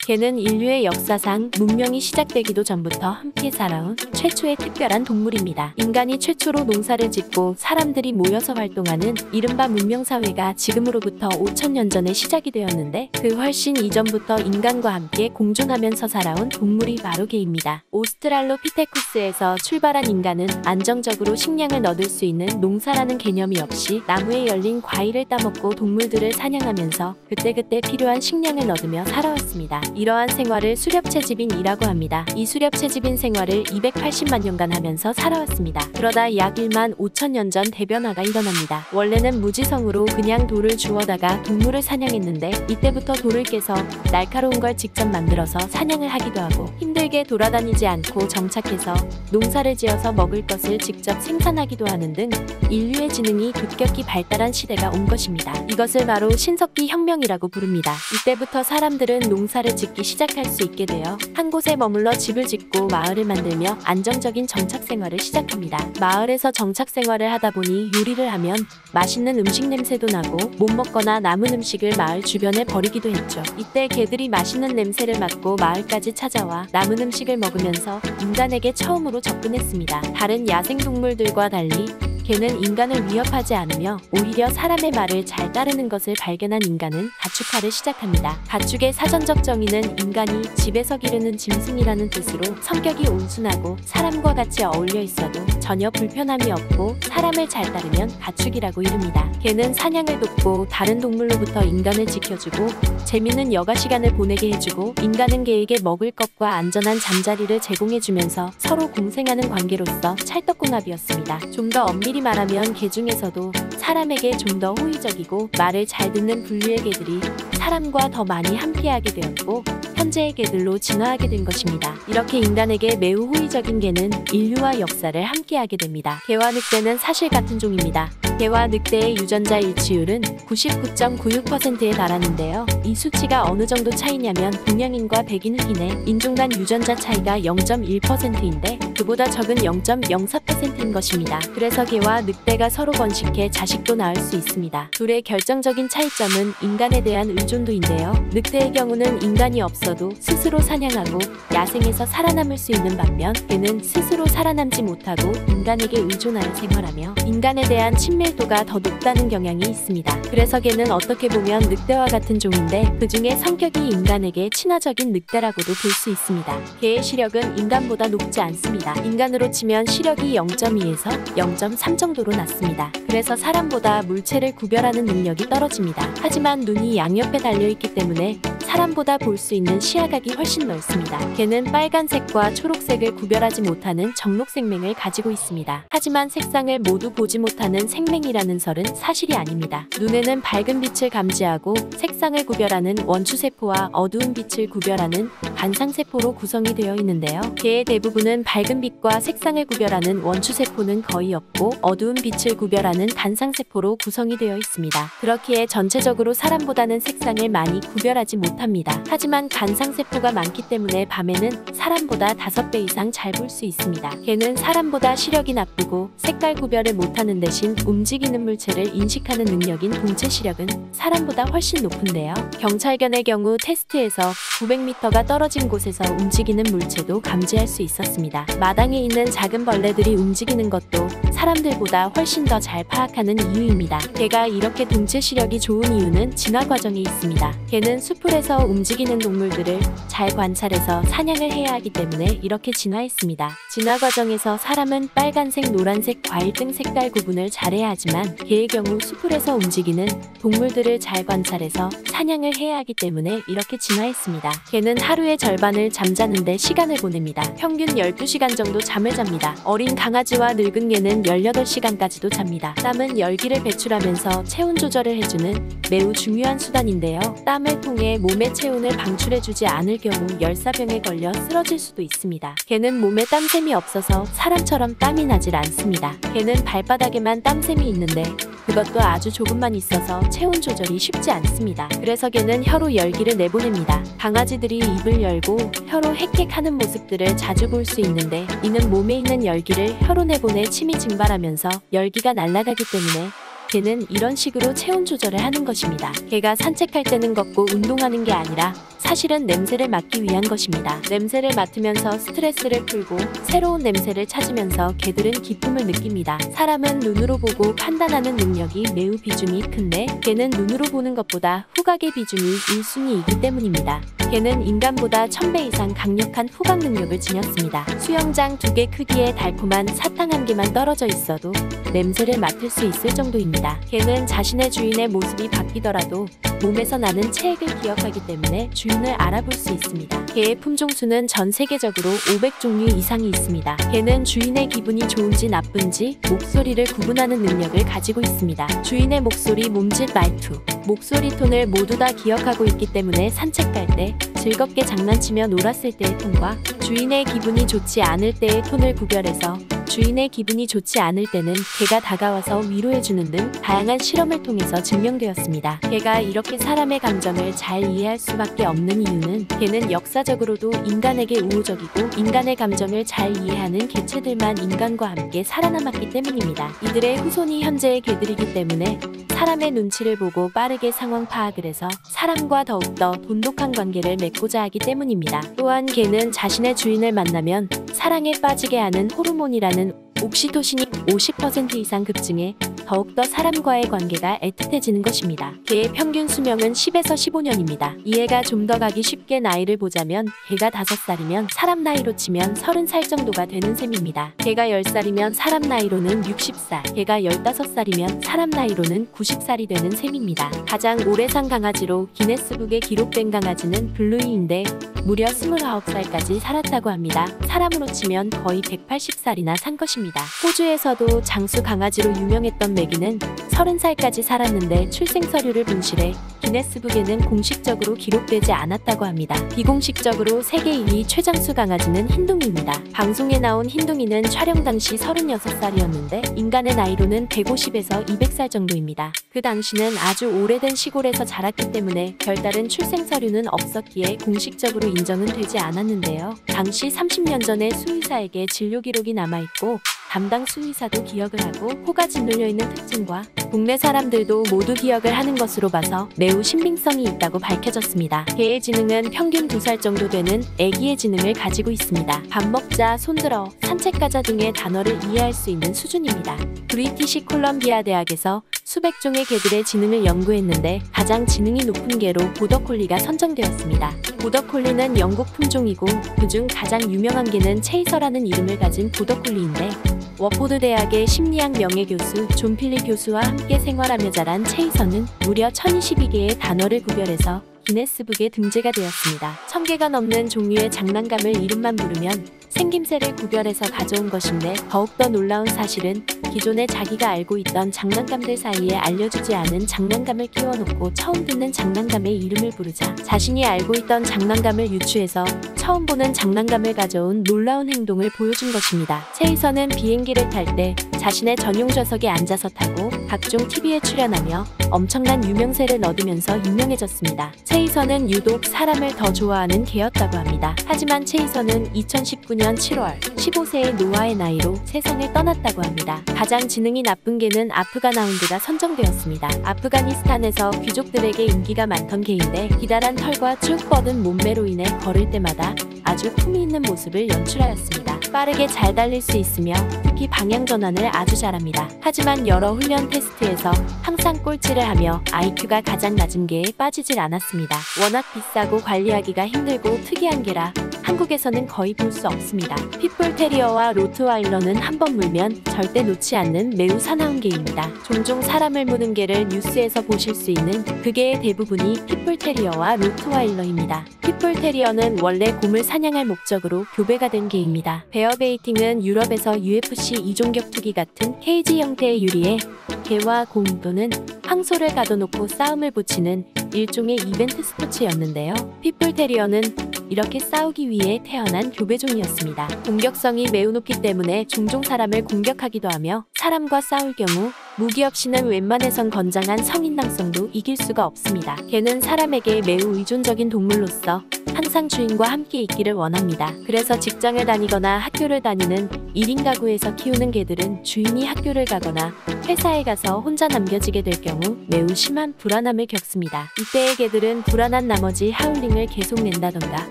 개는 인류의 역사상 문명이 시작되기도 전부터 함께 살아온 최초의 특별한 동물입니다. 인간이 최초로 농사를 짓고 사람들이 모여서 활동하는 이른바 문명사회가 지금으로부터 5000년 전에 시작이 되었는데 그 훨씬 이전부터 인간과 함께 공존하면서 살아온 동물이 바로 개입니다. 오스트랄로피테쿠스에서 출발한 인간은 안정적으로 식량을 얻을 수 있는 농사라는 개념이 없이 나무에 열린 과일을 따먹고 동물들을 사냥하면서 그때그때 필요한 식량을 얻으며 살아왔습니다. 이러한 생활을 수렵채집인이라고 합니다. 이 수렵채집인 생활을 280만 년간 하면서 살아왔습니다. 그러다 약 1만 5천년 전 대변화가 일어납니다. 원래는 무지성으로 그냥 돌을 주워다가 동물을 사냥했는데 이때부터 돌을 깨서 날카로운 걸 직접 만들어서 사냥을 하기도 하고 힘들게 돌아다니지 않고 정착해서 농사를 지어서 먹을 것을 직접 생산하기도 하는 등 인류의 지능이 급격히 발달한 시대가 온 것입니다. 이것을 바로 신석기 혁명이라고 부릅니다. 이때부터 사람들은 농사를 짓기 시작할 수 있게 되어 한 곳에 머물러 집을 짓고 마을을 만들며 안정적인 정착 생활을 시작합니다. 마을에서 정착 생활을 하다 보니 요리를 하면 맛있는 음식 냄새도 나고 못 먹거나 남은 음식을 마을 주변에 버리기도 했죠. 이때 개들이 맛있는 냄새를 맡고 마을까지 찾아와 남은 음식을 먹으면서 인간에게 처음으로 접근했습니다. 다른 야생동물들과 달리 개는 인간을 위협하지 않으며 오히려 사람의 말을 잘 따르는 것을 발견한 인간은 가축화를 시작합니다. 가축의 사전적 정의는 인간이 집에서 기르는 짐승이라는 뜻으로 성격이 온순하고 사람과 같이 어울려 있어도 전혀 불편함이 없고 사람을 잘 따르면 가축이라고 이릅니다. 개는 사냥을 돕고 다른 동물로부터 인간을 지켜주고 재미있는 여가 시간을 보내게 해주고 인간은 개에게 먹을 것과 안전한 잠자리를 제공해주면서 서로 공생하는 관계로서 찰떡궁합이었습니다. 좀 더 엄밀히 말하면 개 중에서도 사람에게 좀 더 호의적이고 말을 잘 듣는 분류의 개들이 사람과 더 많이 함께하게 되었고 현재의 개들로 진화하게 된 것입니다. 이렇게 인간에게 매우 호의적인 개는 인류와 역사를 함께하게 됩니다. 개와 늑대는 사실 같은 종입니다. 개와 늑대의 유전자 일치율은 99.96%에 달하는데요. 이 수치가 어느 정도 차이냐면 동양인과 백인 흑인의 인종 간 유전자 차이가 0.1%인데 그보다 적은 0.04%인 것입니다. 그래서 개와 늑대가 서로 번식해 자식도 낳을 수 있습니다. 둘의 결정적인 차이점은 인간에 대한 의존도인데요. 늑대의 경우는 인간이 없어도 스스로 사냥하고 야생에서 살아남을 수 있는 반면 개는 스스로 살아남지 못하고 인간에게 의존하여 생활하며 인간에 대한 친밀도가 더 높다는 경향이 있습니다. 그래서 개는 어떻게 보면 늑대와 같은 종인데 그 중에 성격이 인간에게 친화적인 늑대라고도 볼 수 있습니다. 개의 시력은 인간보다 높지 않습니다. 인간으로 치면 시력이 0.2에서 0.3 정도로 낮습니다. 그래서 사람보다 물체를 구별하는 능력이 떨어집니다. 하지만 눈이 양옆에 달려있기 때문에 사람보다 볼 수 있는 시야각이 훨씬 넓습니다. 개는 빨간색과 초록색을 구별하지 못하는 정록생명을 가지고 있습니다. 하지만 색상을 모두 보지 못하는 생명이라는 설은 사실이 아닙니다. 눈에는 밝은 빛을 감지하고 색상을 구별하는 원추세포와 어두운 빛을 구별하는 간상세포로 구성이 되어 있는데요. 개의 대부분은 밝은 빛과 색상을 구별하는 원추세포는 거의 없고 어두운 빛을 구별하는 간상세포로 구성이 되어 있습니다. 그렇기에 전체적으로 사람보다는 색상을 많이 구별하지 못합니다. 하지만 간상세포가 많기 때문에 밤에는 사람보다 5배 이상 잘 볼 수 있습니다. 개는 사람보다 시력이 나쁘고 색깔 구별을 못하는 대신 움직이는 물체를 인식하는 능력인 동체 시력은 사람보다 훨씬 높은데요. 경찰견의 경우 테스트에서 900m가 떨어진 곳에서 움직이는 물체도 감지할 수 있었습니다. 마당에 있는 작은 벌레들이 움직이는 것도 사람들보다 훨씬 더 잘 파악하는 이유입니다. 개가 이렇게 동체 시력이 좋은 이유는 진화 과정에 있습니다. 개는 숲풀에서 움직이는 동물들을 잘 관찰해서 사냥을 해야 하기 때문에 이렇게 진화했습니다. 진화 과정에서 사람은 빨간색, 노란색, 과일 등 색깔 구분을 잘해야 하지만 개의 경우 숲풀에서 움직이는 동물들을 잘 관찰해서 사냥을 해야 하기 때문에 이렇게 진화했습니다. 개는 하루의 절반을 잠자는데 시간을 보냅니다. 평균 12시간 정도 잠을 잡니다. 어린 강아지와 늙은 개는 18시간까지도 잡니다. 땀은 열기를 배출하면서 체온 조절을 해주는 매우 중요한 수단인데요. 땀을 통해 몸의 체온을 방출해주지 않을 경우 열사병에 걸려 쓰러질 수도 있습니다. 개는 몸에 땀샘이 없어서 사람처럼 땀이 나질 않습니다. 개는 발바닥에만 땀샘이 있는데 그것도 아주 조금만 있어서 체온 조절이 쉽지 않습니다. 그래서 개는 혀로 열기를 내보냅니다. 강아지들이 입을 열고 혀로 헥헥하는 모습들을 자주 볼 수 있는데 이는 몸에 있는 열기를 혀로 내보내 침이 증발하면서 열기가 날아가기 때문에 개는 이런 식으로 체온 조절을 하는 것입니다. 개가 산책할 때는 걷고 운동하는 게 아니라 사실은 냄새를 맡기 위한 것입니다. 냄새를 맡으면서 스트레스를 풀고 새로운 냄새를 찾으면서 개들은 기쁨을 느낍니다. 사람은 눈으로 보고 판단하는 능력이 매우 비중이 큰데 개는 눈으로 보는 것보다 후각의 비중이 1순위이기 때문입니다. 개는 인간보다 1000배 이상 강력한 후각 능력을 지녔습니다. 수영장 2개 크기의 달콤한 사탕 1개만 떨어져 있어도 냄새를 맡을 수 있을 정도입니다. 개는 자신의 주인의 모습이 바뀌더라도 몸에서 나는 체액을 기억하기 때문에 주인을 알아볼 수 있습니다. 개의 품종수는 전 세계적으로 500종류 이상이 있습니다. 개는 주인의 기분이 좋은지 나쁜지 목소리를 구분하는 능력을 가지고 있습니다. 주인의 목소리, 몸짓, 말투, 목소리 톤을 모두 다 기억하고 있기 때문에 산책할 때, 즐겁게 장난치며 놀았을 때의 톤과 주인의 기분이 좋지 않을 때의 톤을 구별해서 주인의 기분이 좋지 않을 때는 개가 다가와서 위로해주는 등 다양한 실험을 통해서 증명되었습니다. 개가 이렇게 사람의 감정을 잘 이해할 수밖에 없는 이유는 개는 역사적으로도 인간에게 우호적이고 인간의 감정을 잘 이해하는 개체들만 인간과 함께 살아남았기 때문입니다. 이들의 후손이 현재의 개들이기 때문에 사람의 눈치를 보고 빠르게 상황 파악을 해서 사람과 더욱더 돈독한 관계를 맺고자 하기 때문입니다. 또한 개는 자신의 주인을 만나면 사랑에 빠지게 하는 호르몬이라는 옥시토신이 50% 이상 급증해 더욱더 사람과의 관계가 애틋해지는 것입니다. 개의 평균 수명은 10에서 15년입니다. 이해가 좀 더 가기 쉽게 나이를 보자면 개가 5살이면 사람 나이로 치면 30살 정도가 되는 셈입니다. 개가 10살이면 사람 나이로는 60살, 개가 15살이면 사람 나이로는 90살이 되는 셈입니다. 가장 오래 산 강아지로 기네스북에 기록된 강아지는 블루이인데 무려 29살까지 살았다고 합니다. 사람으로 치면 거의 180살이나 산 것입니다. 호주에서도 장수 강아지로 유명했던 매기는 30살까지 살았는데 출생 서류를 분실해 기네스북에는 공식적으로 기록되지 않았다고 합니다. 비공식적으로 세계 2위 최장수 강아지는 흰둥이입니다. 방송에 나온 흰둥이는 촬영 당시 36살이었는데 인간의 나이로는 150에서 200살 정도입니다. 그 당시는 아주 오래된 시골에서 자랐기 때문에 별다른 출생 서류는 없었기에 공식적으로 인정은 되지 않았는데요. 당시 30년 전에 수의사에게 진료 기록이 남아있고 담당 수의사도 기억을 하고 코가 짓눌려 있는 특징과 국내 사람들도 모두 기억을 하는 것으로 봐서 매우 신빙성이 있다고 밝혀졌습니다. 개의 지능은 평균 2살 정도 되는 애기의 지능을 가지고 있습니다. 밥 먹자, 손들어, 산책 가자 등의 단어를 이해할 수 있는 수준입니다. 브리티시 콜럼비아 대학에서 수백 종의 개들의 지능을 연구했는데 가장 지능이 높은 개로 보더콜리가 선정되었습니다. 보더콜리는 영국 품종이고 그중 가장 유명한 개는 체이서라는 이름을 가진 보더콜리인데 워포드 대학의 심리학 명예교수 존 필리 교수와 함께 생활하며 자란 체이서는 무려 1022개의 단어를 구별해서 기네스북에 등재가 되었습니다. 1000개가 넘는 종류의 장난감을 이름만 부르면 생김새를 구별해서 가져온 것인데 더욱더 놀라운 사실은 기존에 자기가 알고 있던 장난감들 사이에 알려주지 않은 장난감을 끼워놓고 처음 듣는 장난감의 이름을 부르자 자신이 알고 있던 장난감을 유추해서 처음 보는 장난감을 가져온 놀라운 행동을 보여준 것입니다. 체이서는 비행기를 탈 때 자신의 전용 좌석에 앉아서 타고 각종 TV에 출연하며 엄청난 유명세를 얻으면서 유명해졌습니다. 체이서는 유독 사람을 더 좋아하는 개였다고 합니다. 하지만 체이서는 2019년 7월 15세의 노화의 나이로 세상을 떠났다고 합니다. 가장 지능이 나쁜 개는 아프가나운드가 선정되었습니다. 아프가니스탄에서 귀족들에게 인기가 많던 개인데 기다란 털과 쭉 뻗은 몸매로 인해 걸을 때마다 아주 품위 있는 모습을 연출하였습니다. 빠르게 잘 달릴 수 있으며 특히 방향 전환을 아주 잘합니다. 하지만 여러 훈련 테스트에서 항상 꼴찌를 하며 IQ가 가장 낮은 개에 빠지질 않았습니다. 워낙 비싸고 관리하기가 힘들고 특이한 개라 한국에서는 거의 볼 수 없습니다. 핏불테리어와 로트와일러는 한번 물면 절대 놓지 않는 매우 사나운 개입니다. 종종 사람을 무는 개를 뉴스에서 보실 수 있는 그 개의 대부분이 핏불테리어와 로트와일러입니다. 핏불테리어는 원래 곰을 사냥할 목적으로 교배가 된 개입니다. 베어베이팅은 유럽에서 UFC 이종격투기 같은 케이지 형태의 유리에 개와 곰 또는 황소를 가둬놓고 싸움을 붙이는 일종의 이벤트 스포츠였는데요. 핏불테리어는 이렇게 싸우기 위해 태어난 교배종이었습니다. 공격성이 매우 높기 때문에 종종 사람을 공격하기도 하며 사람과 싸울 경우 무기 없이는 웬만해선 건장한 성인남성도 이길 수가 없습니다. 개는 사람에게 매우 의존적인 동물로서 항상 주인과 함께 있기를 원합니다. 그래서 직장을 다니거나 학교를 다니는 1인 가구에서 키우는 개들은 주인이 학교를 가거나 회사에 가서 혼자 남겨지게 될 경우 매우 심한 불안함을 겪습니다. 이때의 개들은 불안한 나머지 하울링을 계속 낸다던가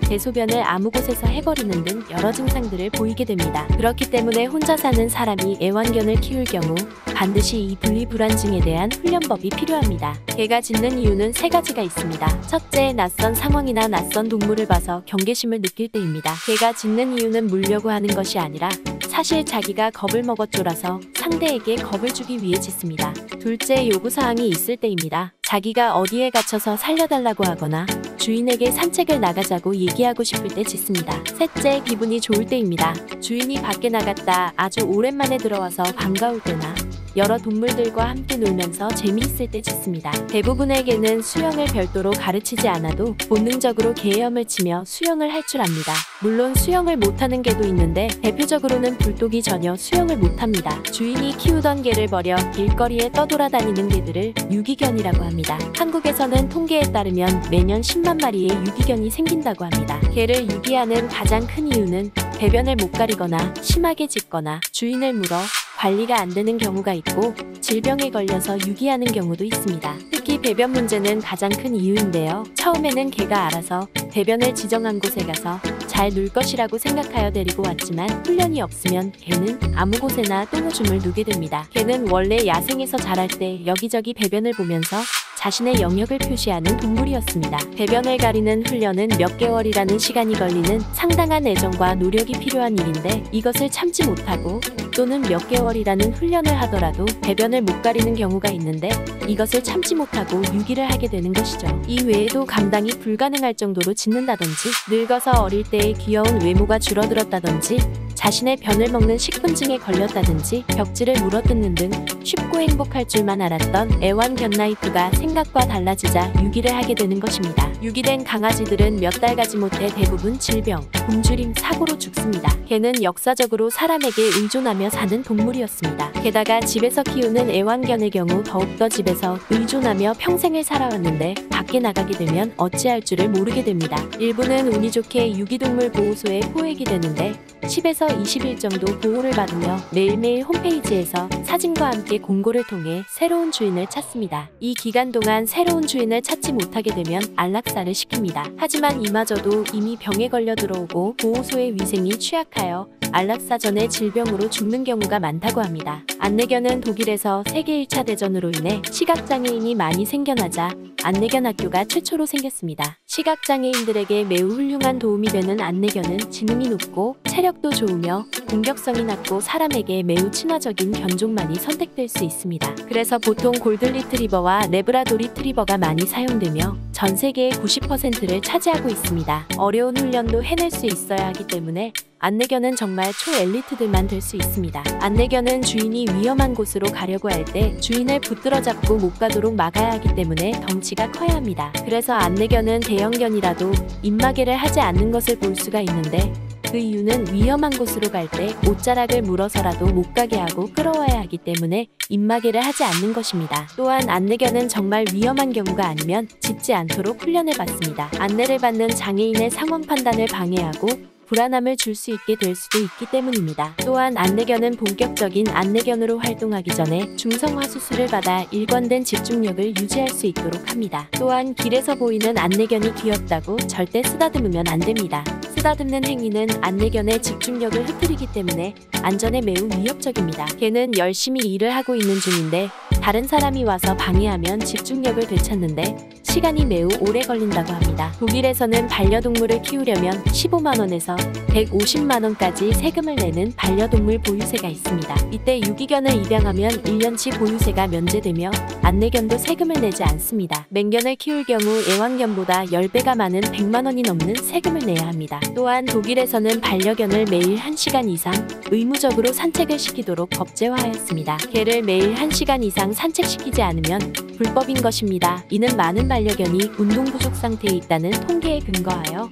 대소변을 아무 곳에서 해버리는 등 여러 증상들을 보이게 됩니다. 그렇기 때문에 혼자 사는 사람이 애완견을 키울 경우 반드시 이 분리불안증에 대한 훈련법이 필요합니다. 개가 짖는 이유는 3가지가 있습니다. 첫째, 낯선 상황이나 낯선 동물을 봐서 경계심을 느낄 때입니다. 개가 짖는 이유는 물려고 하는 것이 아니라 사실 자기가 겁을 먹었죠라서 상대에게 겁을 주기 위해 짖습니다. 둘째, 요구사항이 있을 때입니다. 자기가 어디에 갇혀서 살려달라고 하거나 주인에게 산책을 나가자고 얘기하고 싶을 때 짖습니다. 셋째, 기분이 좋을 때입니다. 주인이 밖에 나갔다 아주 오랜만에 들어와서 반가울 때나 여러 동물들과 함께 놀면서 재미있을 때 짖습니다. 대부분의 개는 수영을 별도로 가르치지 않아도 본능적으로 개헤엄을 치며 수영을 할 줄 압니다. 물론 수영을 못하는 개도 있는데 대표적으로는 불독이 전혀 수영을 못합니다. 주인이 키우던 개를 버려 길거리에 떠돌아다니는 개들을 유기견이라고 합니다. 한국에서는 통계에 따르면 매년 10만 마리의 유기견이 생긴다고 합니다. 개를 유기하는 가장 큰 이유는 배변을 못 가리거나 심하게 짖거나 주인을 물어 관리가 안 되는 경우가 있고 질병에 걸려서 유기하는 경우도 있습니다. 특히 배변 문제는 가장 큰 이유인데요. 처음에는 개가 알아서 배변을 지정한 곳에 가서 잘 놀 것이라고 생각하여 데리고 왔지만 훈련이 없으면 개는 아무 곳에나 똥오줌을 누게 됩니다. 개는 원래 야생에서 자랄 때 여기저기 배변을 보면서 자신의 영역을 표시하는 동물이었습니다. 배변을 가리는 훈련은 몇 개월이라는 시간이 걸리는 상당한 애정과 노력이 필요한 일인데 이것을 참지 못하고 또는 몇 개월이라는 훈련을 하더라도 배변을 못 가리는 경우가 있는데 이것을 참지 못하고 유기를 하게 되는 것이죠. 이 외에도 감당이 불가능할 정도로 짖는다든지 늙어서 어릴 때의 귀여운 외모가 줄어들었다든지 자신의 변을 먹는 식곤증에 걸렸다든지 벽지를 물어뜯는 등 쉽고 행복할 줄만 알았던 애완견 라이프가 생각과 달라지자 유기를 하게 되는 것입니다. 유기된 강아지들은 몇 달 가지 못해 대부분 질병, 굶주림, 사고로 죽습니다. 개는 역사적으로 사람에게 의존하며 사는 동물이었습니다. 게다가 집에서 키우는 애완견의 경우 더욱더 집에서 의존하며 평생을 살아왔는데 밖에 나가게 되면 어찌할 줄을 모르게 됩니다. 일부는 운이 좋게 유기동물 보호소에 포획이 되는데 10에서 20일 정도 보호를 받으며 매일매일 홈페이지에서 사진과 함께 공고를 통해 새로운 주인을 찾습니다. 이 기간 동안 새로운 주인을 찾지 못하게 되면 안락사를 시킵니다. 하지만 이마저도 이미 병에 걸려 들어오고 보호소의 위생이 취약하여 안락사 전에 질병으로 죽는 경우가 많다고 합니다. 안내견은 독일에서 세계 1차 대전으로 인해 시각장애인이 많이 생겨나자 안내견 학교가 최초로 생겼습니다. 시각장애인들에게 매우 훌륭한 도움이 되는 안내견은 지능이 높고 체력도 좋으며 공격성이 낮고 사람에게 매우 친화적인 견종만이 선택될 수 있습니다. 그래서 보통 골든 리트리버와 레브라도 리트리버가 많이 사용되며 전 세계의 90%를 차지하고 있습니다. 어려운 훈련도 해낼 수 있어야 하기 때문에 안내견은 정말 초엘리트들만 될 수 있습니다. 안내견은 주인이 위험한 곳으로 가려고 할 때 주인을 붙들어 잡고 못 가도록 막아야 하기 때문에 덩치가 커야 합니다. 그래서 안내견은 대형견이라도 입마개를 하지 않는 것을 볼 수가 있는데 그 이유는 위험한 곳으로 갈 때 옷자락을 물어서라도 못 가게 하고 끌어와야 하기 때문에 입마개를 하지 않는 것입니다. 또한 안내견은 정말 위험한 경우가 아니면 짖지 않도록 훈련을 받습니다. 안내를 받는 장애인의 상황 판단을 방해하고 불안함을 줄 수 있게 될 수도 있기 때문입니다. 또한 안내견은 본격적인 안내견으로 활동하기 전에 중성화 수술을 받아 일관된 집중력을 유지할 수 있도록 합니다. 또한 길에서 보이는 안내견이 귀엽다고 절대 쓰다듬으면 안 됩니다. 쓰다듬는 행위는 안내견의 집중력을 흐트리기 때문에 안전에 매우 위협적입니다. 개는 열심히 일을 하고 있는 중인데 다른 사람이 와서 방해하면 집중력을 되찾는데 시간이 매우 오래 걸린다고 합니다. 독일에서는 반려동물을 키우려면 15만원에서 150만원까지 세금을 내는 반려동물 보유세가 있습니다. 이때 유기견을 입양하면 1년치 보유세가 면제되며 안내견도 세금을 내지 않습니다. 맹견을 키울 경우 애완견보다 10배가 많은 100만원이 넘는 세금을 내야 합니다. 또한 독일에서는 반려견을 매일 1시간 이상 의무적으로 산책을 시키도록 법제화하였습니다. 개를 매일 1시간 이상 산책시키지 않으면 불법인 것입니다. 이는 많은 반려견이 운동 부족 상태에 있다는 통계에 근거하여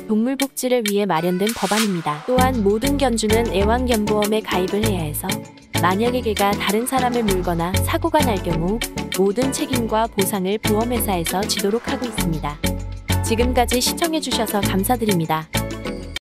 동물 복지를 위해 마련된 법안입니다. 또한 모든 견주는 애완견보험에 가입을 해야 해서 만약에 개가 다른 사람을 물거나 사고가 날 경우 모든 책임과 보상을 보험회사에서 지도록 하고 있습니다. 지금까지 시청해주셔서 감사드립니다.